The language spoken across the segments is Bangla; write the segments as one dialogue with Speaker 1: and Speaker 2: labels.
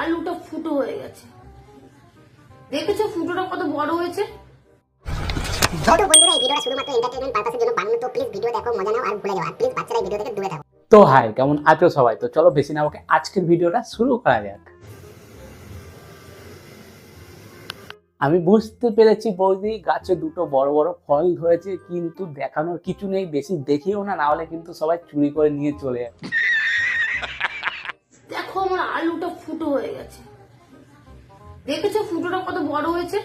Speaker 1: আলুটা ফুটো হয়ে গেছে। দেখেছো ফুটোটা কত বড় হয়েছে?
Speaker 2: ছোট বন্ধুরা, এই ভিডিওটা শুধুমাত্র এন্টারটেইনমেন্ট পারপাসের জন্য বানানো। তো প্লিজ ভিডিও দেখো, মজা নাও আর ভুলে যাও। আর প্লিজ বাচ্চারা এই ভিডিও থেকে দূরে থাকো।
Speaker 3: তো হাই, কেমন আছো সবাই? তো চলো বেশি না ওকে আজকের ভিডিওটা শুরু করা যাক। আমি বুঝতে পেরেছি বৌদি গাছে দুটো বড় বড় ফল ধরেছে, কিন্তু দেখানোর কিছু নেই, বেশি দেখিও না, না হলে কিন্তু সবাই চুরি করে নিয়ে চলে যাবে।
Speaker 1: দেখো আমার আলুটা ফুটো হয়ে গেছে। দেখেছো ফুটোটা কত বড় হয়েছে?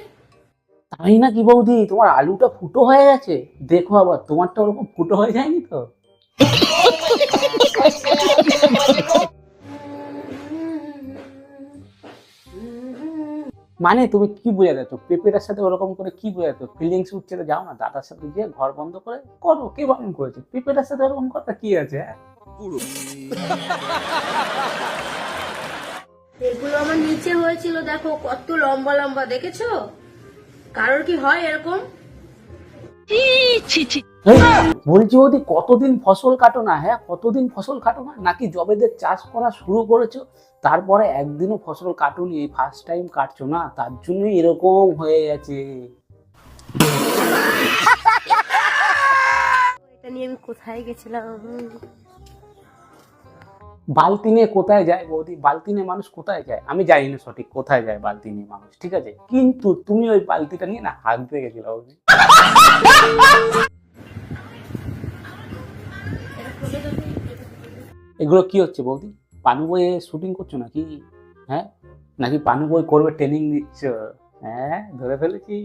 Speaker 3: তাই নাকি বৌদি, তোমার আলুটা ফুটো হয়ে গেছে? দেখো আবার তোমারটা ওরকম ফুটো হয়ে যায়নি তো? মানে তুমি কি বোঝাচ্ছ? পেঁপেটার সাথে ওরকম করে কি বোঝাচ্ছ? ফিলিংস উঠছে, যাও না দাদার সাথে গিয়ে ঘর বন্ধ করে করো, কে বারণ করেছে? পেঁপেটার সাথে ওরকম কথা কি আছে?
Speaker 1: এগুলো আমার নিচে হয়েছিল, দেখো কত লম্বা লম্বা, দেখেছো? কারোর কি হয় এরকম?
Speaker 3: বলছি ওদি কতদিন ফসল কাটো না? হ্যাঁ, কতদিন ফসল কাটো না? নাকি জবেদের চাষ করা শুরু করেছো তারপরে একদিনও ফসল কাটুনি, এই ফার্স্ট টাইম কাটছো না, তার জন্যই এরকম হয়ে গেছে।
Speaker 1: এটা নিয়ে আমি কোথায় গেছিলাম?
Speaker 3: বালতি নিয়ে কোথায় যায় বৌদি? বালতি নিয়ে মানুষ কোথায় যায়? আমি জানি না সঠিক কোথায় যায় বালতি নিয়ে মানুষ, ঠিক আছে, কিন্তু তুমি ওই বালতিটা নিয়ে না হাঁকতে গেছিলে বৌদি। এগুলো কি হচ্ছে বৌদি? পানু বইয়ে শুটিং করছো নাকি? হ্যাঁ, নাকি পানু বই করবে ট্রেনিং দিচ্ছ? হ্যাঁ, ধরে ফেলেছি।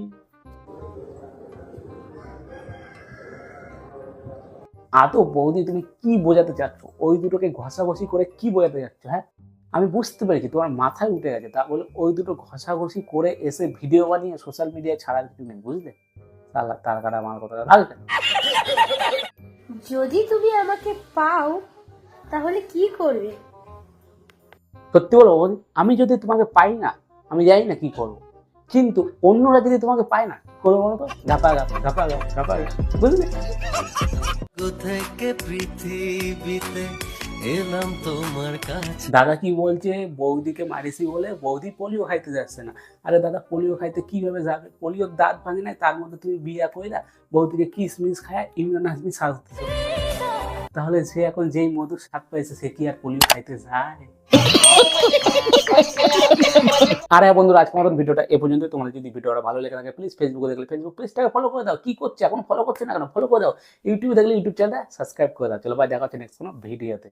Speaker 3: আদৌ বৌদি তুমি কি বোঝাতে চাচ্ছ? ওই দুটোকে ঘষাঘষি করে কি বোঝাতে চাচ্ছ? হ্যাঁ, আমি বুঝতে পেরেছি তোমার মাথায় উঠে গেছে, তা বলে ওই দুটো ঘষাঘষি করে এসে ভিডিও বানিয়ে সোশ্যাল মিডিয়ায় ছাড়ার কিছু নেই, বুঝলে? তার কাটা আমার কথা লাগবে।
Speaker 1: যদি তুমি আমাকে পাও তাহলে কি করবে?
Speaker 3: সত্যি বলো বৌদি, আমি যদি তোমাকে পাই না, আমি জানি না কি করবো, কিন্তু অন্যরা যদি তোমাকে পায় না, কি করবো বলো তো? ঝাপা গাপ ঝাপা গাপ ঝাপা গাপ, বুঝলে?
Speaker 4: কোথায় পৃথিবীতে এলাম তোমার কাছে।
Speaker 3: দাদা কি বলছে, বৌদিকে মারিসি বলে বৌদি পোলিও খাইতে যাচ্ছে না। আরে দাদা, পোলিও খাইতে কিভাবে যাবে? পোলিওর দাঁত ভাঙে নাই, তার মধ্যে তুমি বিয়া কইরা বৌদিকে কিসমিস খায় ইমরান হাসমি সাজতেছে। তাহলে সে এখন যেই মধুর স্বাদ পাইছে, সে কি আর পোলিও খাইতে যায়? আর হ্যাঁ বন্ধুরা, আজকের মতন ভিডিওটা এ পর্যন্ত। তোমাদের যদি ভিডিওটা ভালো লেগে থাকে প্লিজ ফেসবুকে দেখলে ফেসবুক পেজটাকে ফলো করে দাও। কি করছে এখন? ফলো করছে না কেন? ফলো করে দাও। ইউটিউবে দেখলে ইউটিউব চ্যানেলটা সাবস্ক্রাইব করে দাও। চলো ভাই, দেখা হচ্ছে নেক্সট কোনো ভিডিওতে।